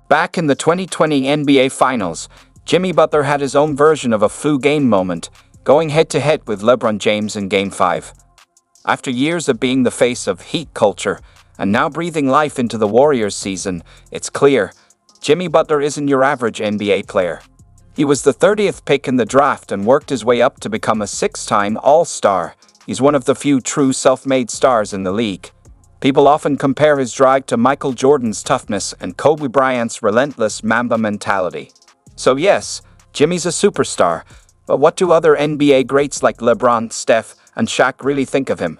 Back in the 2020 NBA Finals, Jimmy Butler had his own version of a flu game moment, going head-to-head with LeBron James in Game 5. After years of being the face of Heat culture, and now breathing life into the Warriors season, it's clear, Jimmy Butler isn't your average NBA player. He was the 30th pick in the draft and worked his way up to become a 6-time All-Star. He's one of the few true self-made stars in the league. People often compare his drive to Michael Jordan's toughness and Kobe Bryant's relentless Mamba mentality. So yes, Jimmy's a superstar, but what do other NBA greats like LeBron, Steph, and Shaq really think of him?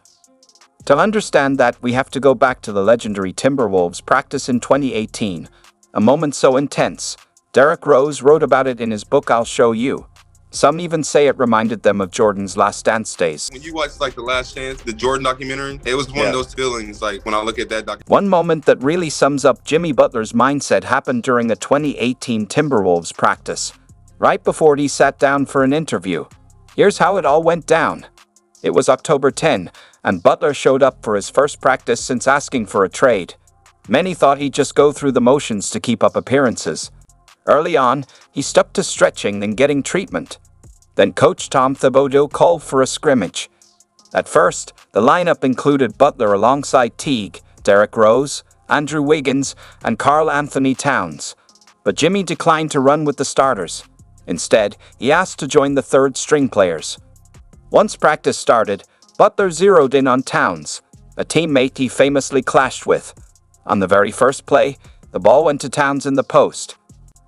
To understand that, we have to go back to the legendary Timberwolves practice in 2018, a moment so intense. Derrick Rose wrote about it in his book I'll Show You. Some even say it reminded them of Jordan's Last Dance days. When you watch The Last Chance, the Jordan documentary, it was one of those feelings when I look at that documentary. One moment that really sums up Jimmy Butler's mindset happened during a 2018 Timberwolves practice, right before he sat down for an interview. Here's how it all went down. It was October 10, and Butler showed up for his first practice since asking for a trade. Many thought he'd just go through the motions to keep up appearances. Early on, he stuck to stretching and getting treatment. Then Coach Tom Thibodeau called for a scrimmage. At first, the lineup included Butler alongside Teague, Derrick Rose, Andrew Wiggins, and Karl Anthony Towns. But Jimmy declined to run with the starters. Instead, he asked to join the third-string players. Once practice started, Butler zeroed in on Towns, a teammate he famously clashed with. On the very first play, the ball went to Towns in the post.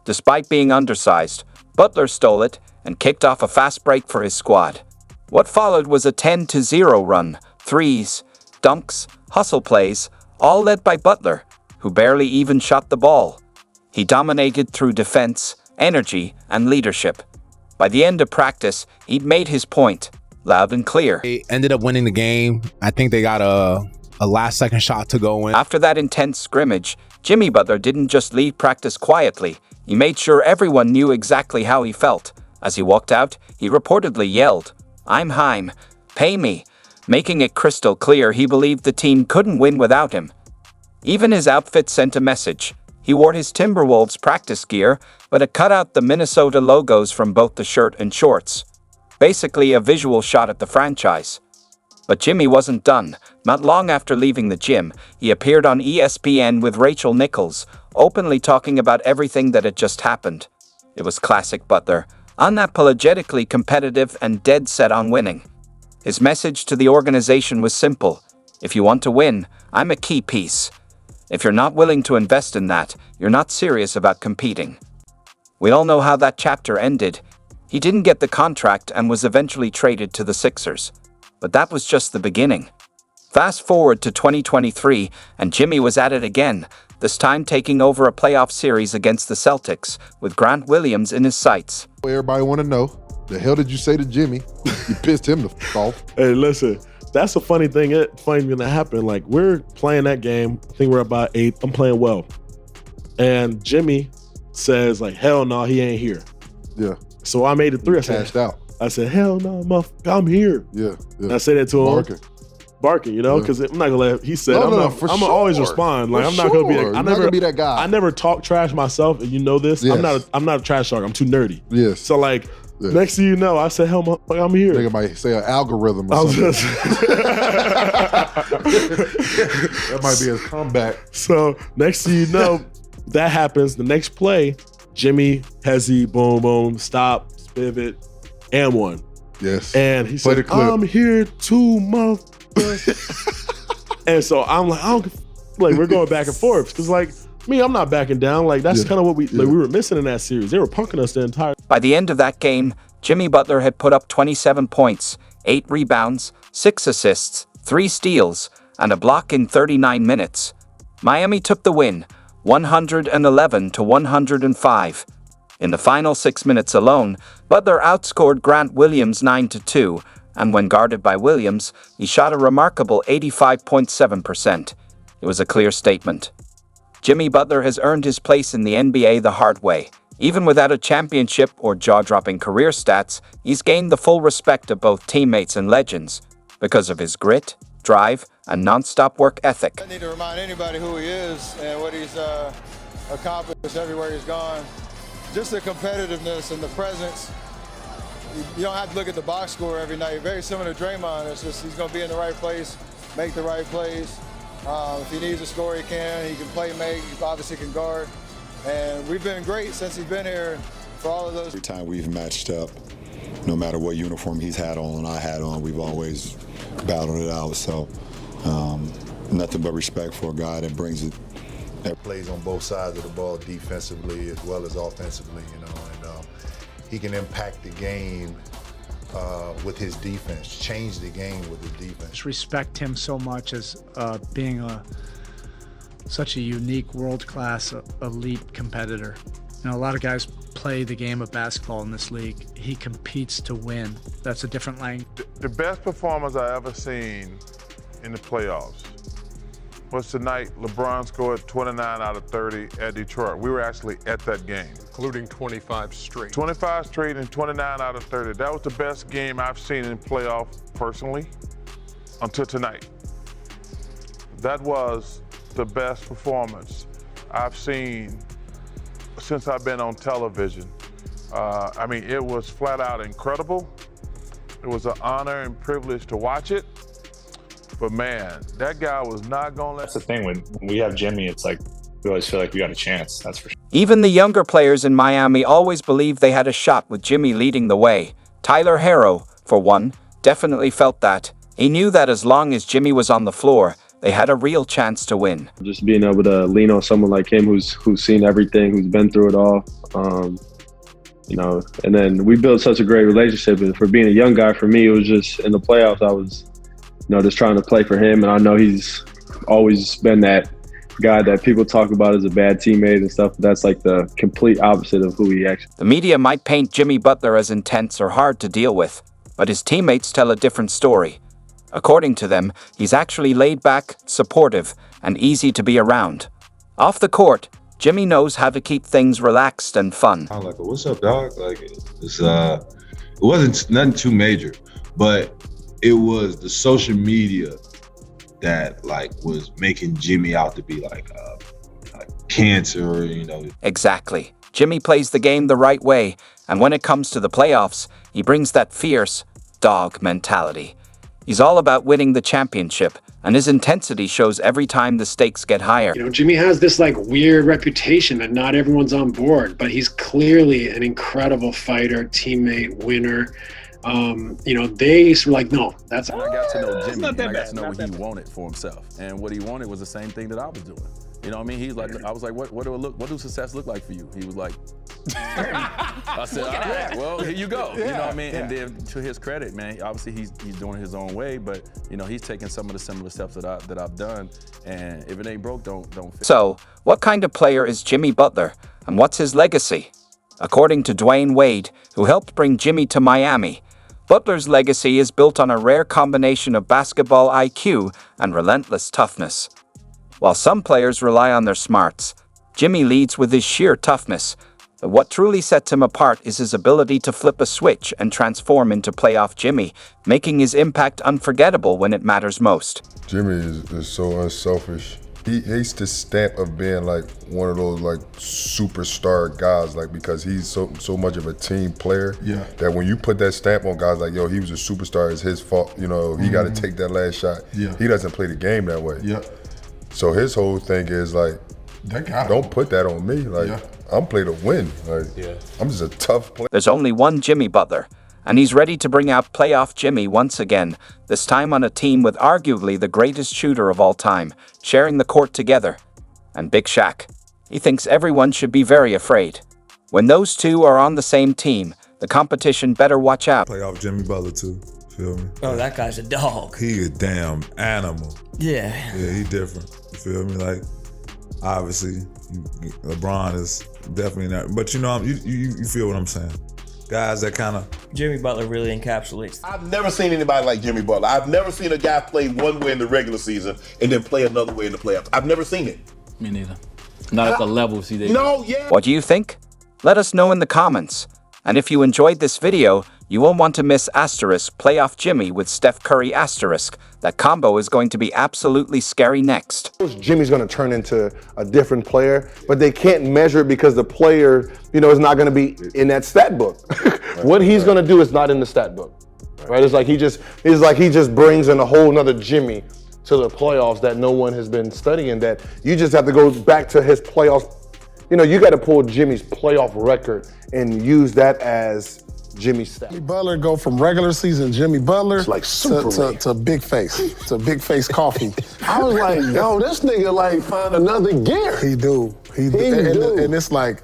Despite being undersized, Butler stole it and kicked off a fast break for his squad. What followed was a 10-0 run, threes, dunks, hustle plays, all led by Butler, who barely even shot the ball. He dominated through defense, energy, and leadership. By the end of practice, he'd made his point, loud and clear. They ended up winning the game. I think they got a last-second shot to go in. After that intense scrimmage, Jimmy Butler didn't just leave practice quietly. He made sure everyone knew exactly how he felt. As he walked out, he reportedly yelled, "I'm Haim, pay me," making it crystal clear he believed the team couldn't win without him. Even his outfit sent a message. He wore his Timberwolves practice gear, but it cut out the Minnesota logos from both the shirt and shorts. Basically a visual shot at the franchise. But Jimmy wasn't done. Not long after leaving the gym, he appeared on ESPN with Rachel Nichols, openly talking about everything that had just happened. It was classic Butler, unapologetically competitive and dead set on winning. His message to the organization was simple. If you want to win, I'm a key piece. If you're not willing to invest in that, you're not serious about competing. We all know how that chapter ended. He didn't get the contract and was eventually traded to the Sixers. But that was just the beginning. Fast forward to 2023, and Jimmy was at it again, this time taking over a playoff series against the Celtics, with Grant Williams in his sights. Everybody want to know, the hell did you say to Jimmy? You pissed him the off. Hey, listen, that's a funny thing that happened. We're playing that game. I think we're about 8. I'm playing well. And Jimmy says, hell no, he ain't here. Yeah. So I made it 3. Cashed out. I said, hell no, motherfucker, I'm here. Yeah. And I say that to him. Barking, because I'm not gonna let. He said, I'm gonna always respond. I'm not gonna be. I'm not gonna be that guy. I never talk trash myself, and you know this. Yes. I'm not a trash talker. I'm too nerdy. Yes. So next thing you know, I said, hell, I'm here. Nigga might say an algorithm or something. That might be his comeback. So next thing you know, that happens. The next play, Jimmy, hezzy, boom, boom, stop, pivot, and one. Yes. And he said, I'm here too, motherfucker. And so I'm we're going back and forth. Because I'm not backing down. That's kind of what we were missing in that series. They were punking us the entire. By the end of that game, Jimmy Butler had put up 27 points, 8 rebounds, 6 assists, 3 steals, and a block in 39 minutes. Miami took the win, 111-105. In the final 6 minutes alone, Butler outscored Grant Williams 9-2, and when guarded by Williams, he shot a remarkable 85.7%. It was a clear statement. Jimmy Butler has earned his place in the NBA the hard way. Even without a championship or jaw-dropping career stats, he's gained the full respect of both teammates and legends because of his grit, drive, and non-stop work ethic. I need to remind anybody who he is and what he's accomplished everywhere he's gone. Just the competitiveness and the presence. You don't have to look at the box score every night. Very similar to Draymond. It's just he's going to be in the right place, make the right plays. If he needs a score, he can. He can play make. He obviously can guard. And we've been great since he's been here for all of those. Every time we've matched up, no matter what uniform he's had on and I had on, we've always battled it out. So nothing but respect for a guy that brings it. That plays on both sides of the ball defensively as well as offensively, and he can impact the game with his defense, change the game with his defense. Just respect him so much as being such a unique, world-class, elite competitor. You know, a lot of guys play the game of basketball in this league. He competes to win. That's a different language. The best performance I ever seen in the playoffs was tonight. LeBron scored 29 out of 30 at Detroit. We were actually at that game. Including 25 straight. 25 straight and 29 out of 30. That was the best game I've seen in playoffs personally until tonight. That was the best performance I've seen since I've been on television. I mean, it was flat out incredible. It was an honor and privilege to watch it. But man, that guy was not gonna let. That's the thing, when we have Jimmy, it's like we always feel like we got a chance, that's for sure. Even the younger players in Miami always believed they had a shot with Jimmy leading the way. Tyler Herro, for one, definitely felt that. He knew that as long as Jimmy was on the floor, they had a real chance to win. Just being able to lean on someone like him who's seen everything, who's been through it all, you know, and then we built such a great relationship. And for being a young guy, for me, it was just in the playoffs, I was, you know, just trying to play for him. And I know he's always been that guy that people talk about as a bad teammate and stuff. That's like the complete opposite of who he actually is. The media might paint Jimmy Butler as intense or hard to deal with, but his teammates tell a different story. According to them, he's actually laid back, supportive, and easy to be around. Off the court, Jimmy knows how to keep things relaxed and fun. I'm like, what's up, dog? Like, it's it wasn't nothing too major, but it was the social media that like was making Jimmy out to be like cancer, you know. Exactly. Jimmy plays the game the right way, and when it comes to the playoffs, he brings that fierce dog mentality. He's all about winning the championship, and his intensity shows every time the stakes get higher. You know, Jimmy has this like weird reputation that not everyone's on board, but he's clearly an incredible fighter, teammate, winner. You know, they were like, no, that's. And I got to know Jimmy, and I got to know what he wanted for himself, and what he wanted was the same thing that I was doing. You know what I mean? He's like, I was like, what do success look like for you? He was like, I said, all right, well, here you go. You know what I mean? And then to his credit, man, obviously he's doing it his own way, but you know, he's taking some of the similar steps that I've done, and if it ain't broke, don't fix it. So, what kind of player is Jimmy Butler, and what's his legacy? According to Dwayne Wade, who helped bring Jimmy to Miami, Butler's legacy is built on a rare combination of basketball IQ and relentless toughness. While some players rely on their smarts, Jimmy leads with his sheer toughness. But what truly sets him apart is his ability to flip a switch and transform into playoff Jimmy, making his impact unforgettable when it matters most. Jimmy is so unselfish. He hates the stamp of being like one of those like superstar guys, like because he's so much of a team player. Yeah. That when you put that stamp on guys like, yo, he was a superstar, it's his fault. You know, he got to take that last shot. Yeah. He doesn't play the game that way. Yeah. So his whole thing is like, don't put that on me. Like, I'm playing to win. Like, I'm just a tough player. There's only one Jimmy Butler, and he's ready to bring out playoff Jimmy once again, this time on a team with arguably the greatest shooter of all time, sharing the court together. And Big Shaq. He thinks everyone should be very afraid. When those two are on the same team, the competition better watch out. Playoff Jimmy Butler too, feel me? Oh, that guy's a dog. He a damn animal. Yeah. Yeah, he different, you feel me? Like, obviously, LeBron is definitely not, but you know, you feel what I'm saying. Guys that kind of... Jimmy Butler really encapsulates. I've never seen anybody like Jimmy Butler. I've never seen a guy play one way in the regular season and then play another way in the playoffs. I've never seen it. Me neither. Not at the levels he did. No, yeah. What do you think? Let us know in the comments. And if you enjoyed this video, You won't want to miss *Playoff Jimmy with Steph Curry *. That combo is going to be absolutely scary next. Jimmy's going to turn into a different player, but they can't measure it because the player, is not going to be in that stat book. What he's going to do is not in the stat book, right? It's like he just brings in a whole nother Jimmy to the playoffs that no one has been studying. That you just have to go back to his playoffs. You got to pull Jimmy's playoff record and use that as Jimmy's stat. Jimmy Butler go from regular season Jimmy Butler like to big face, to big face coffee. I was like, yo, this nigga like find another gear. He do. And it's like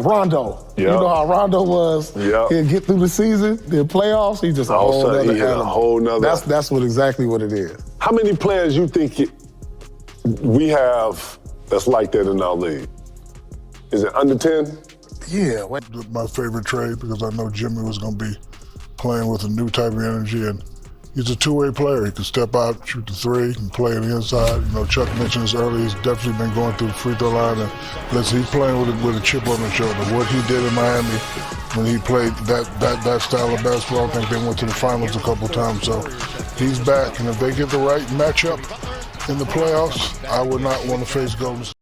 Rondo. Yep. You know how Rondo was? Yep. He'll get through the season, then playoffs, he just a All of whole a sudden, other he hit a animal. whole nother. That's exactly what it is. How many players you think we have that's like that in our league? Is it under 10? Yeah. My favorite trade, because I know Jimmy was going to be playing with a new type of energy, and he's a two-way player. He can step out, shoot the three, and play on the inside. Chuck mentioned this earlier. He's definitely been going through the free throw line, and he's playing with a chip on his shoulder. What he did in Miami when he played that style of basketball, I think they went to the finals a couple times. So he's back, and if they get the right matchup in the playoffs, I would not want to face Golden State.